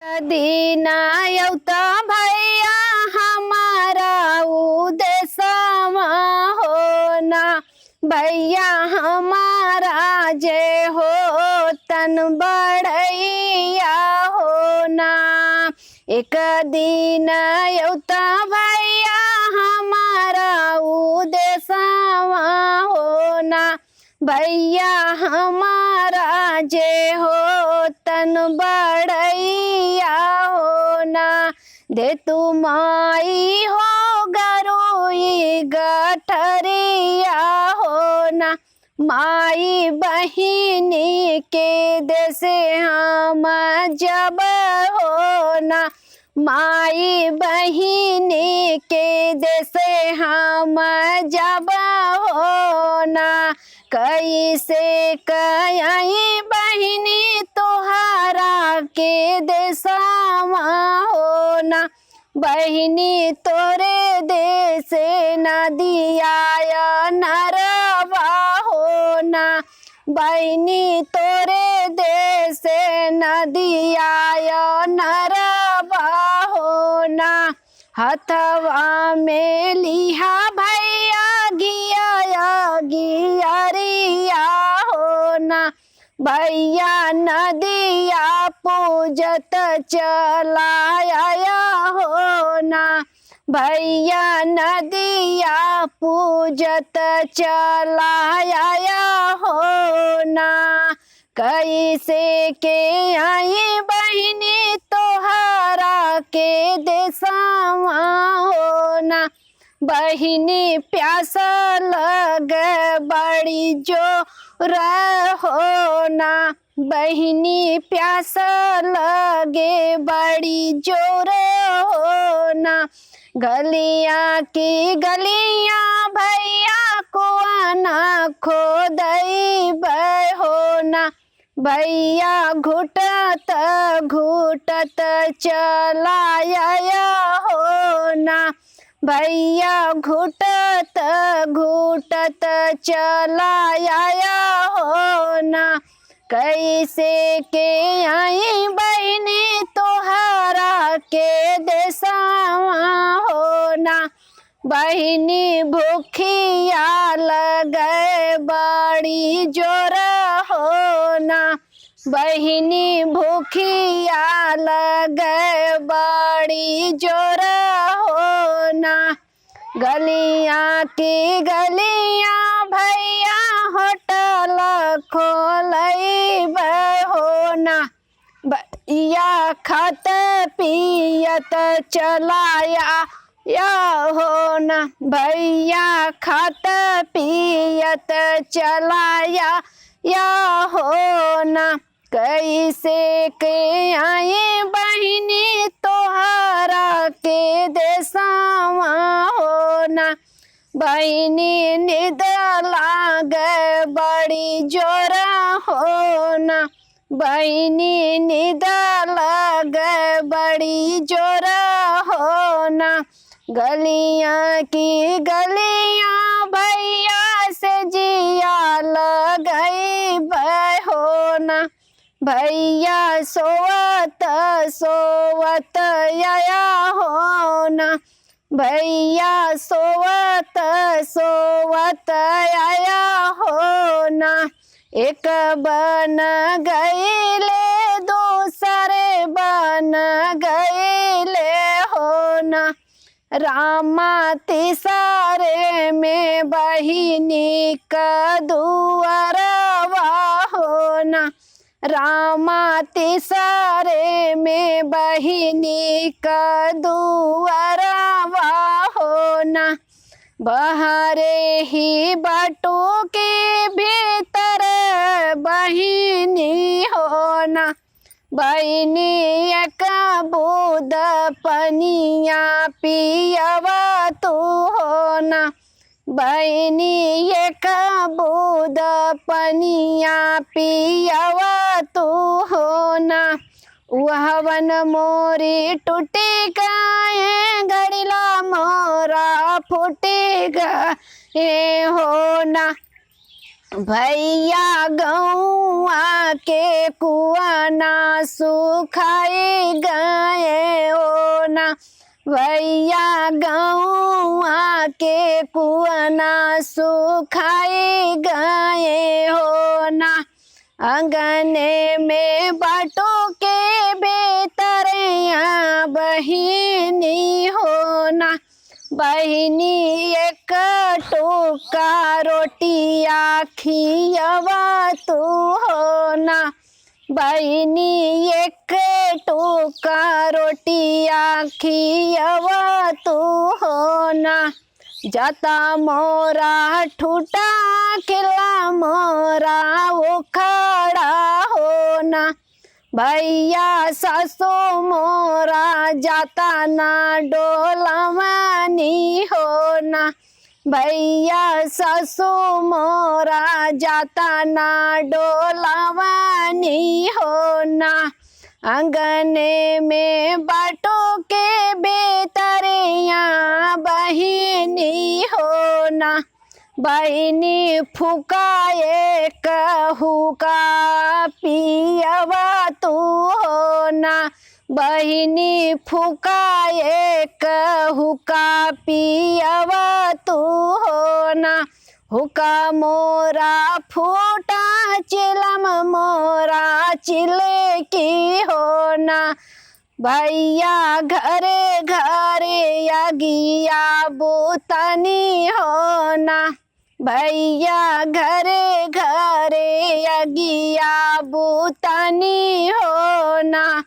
दीना यौता भैया हमारा उदेशवा होना भैया हमारा जय हो तन बढ़ैया होना। एक दिन यौता भैया हमारा उदेशवा होना भैया हमारा जय हो तन बढ़ैया होना। दे तू माई हो गरुई गठरिया होना माई बहिनी के देसे हम जब होना माई बहिनी के देसे हम जब होना। कैसे कई बहिनी तोहरा के देशवा होना बहिनी तोरे देसे नदिया नरवा होना बहिनी तोरे देसे नदिया नरवा होना। हथवा में लिहा भैया गियरिया होना भैया नदिया पूजत चलाया होना भैया नदिया पूजत चलाया होना। कैसे के आई बहिनी तोहरा के देशवा होना बहिनी प्यास लग बड़ी जोर होना बहिनी प्यास लगे बड़ी जोर होना। गलियां की गलियां भैया कुआना खोदैब होना भैया घुटत घुटत चलाया होना भैया घुटत घुटत चलाया होना। कैसे के आई बहिनी तोहरा के देशवा होना बहिनी भूखिया लगे बड़ी जोर होना बहिनी भूखिया लगे बड़ी जोर होना। गलियां की गलियां भैया होटल खोलैब होना भैया खत पियत चलाया होना भैया खत पियत चलाया होना। कैसे के आई बहिनी तोहरा के देशवा होना बहिनी निद लाग बड़ी जोर होना बहिनी निद लाग बड़ी जोर होना। गलियां की गलियां भैया से जिया लगैब होना भैया सोवत सोवत आया होना भैया सोवत सोवत आया होना। एक बन गईले दूसरे बन गईले होना रामा तिसरे में बहिनी का दुआरवा होना रामा तिसरे में बहिनी का दुआरवा होना। बहरे ही बटू के भीतर बहिनी होना बहिनी एक बूंद पनिया पियवा तू होना बहिनी एक बूंद पनिया पियवा तू होना। वहवन मोरी टूटी गए घड़िला मोरा फूटी गए होना भैया गौआ के कुआं ना सुखाए गए हो ना, भैया गौआ के कुआं ना सुखाए गए हो ना। अंगने में बाटों के बेतरिया बहिनी हो ना, बहिनी एक टोका रोटिया खियवा तू हो ना, बहिनी एक टोका रोटिया खियवा तू हो ना। जाता मोरा ठूटा खिला मोरा उखड़ा हो ना, भैया सासू मोरा जाता ना डोलवानी हो ना, भैया सासू मोरा जाता ना डोलवानी हो ना। अंगने में बाटों के बेतरिया बहिनी हो ना, बहिनी फुकाए कहू का पियवा तू हो ना, बहिनी फुकाए कहू का पियवा तू हो ना। हुका मोरा फूटा चिलम मोरा चिले की हो ना, भैया घरे घरे अगिया बुतनी हो ना, भैया घरे घरे अगिया बुतनी हो ना।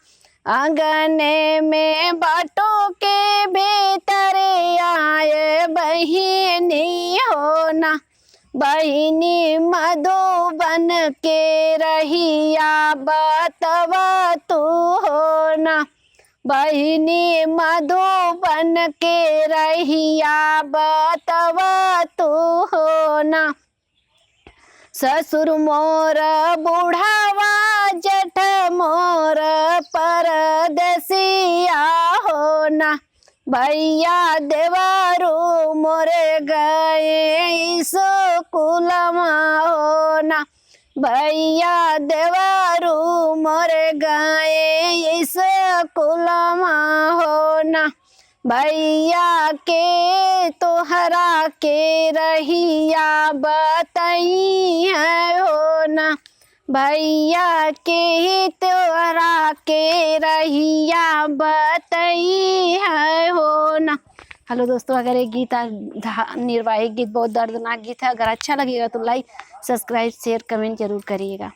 आंगने में बाटों के भीतरे आए बहिनी हो ना, बहिनी मधुबन के रहिया बतवा तू हो ना, बहिनी मधुबन के रहिया बतवा तू हो ना। ससुर मोर बुढ़ावा जेठ मोर परदेसिया हो ना, भैया देवरू मोरे गए स्कूलमा हो ना, भैया देवरू मोरे गए स्कूलमा हो ना। भैया के तोहरा के रहिया बतई है हो ना, भैया के तोहरा के रहिया बतई है हो ना। हेलो दोस्तों, अगर ये गीत निर्वाहिक गीत बहुत दर्दनाक गीत है, अगर अच्छा लगेगा तो लाइक सब्सक्राइब शेयर कमेंट जरूर करिएगा।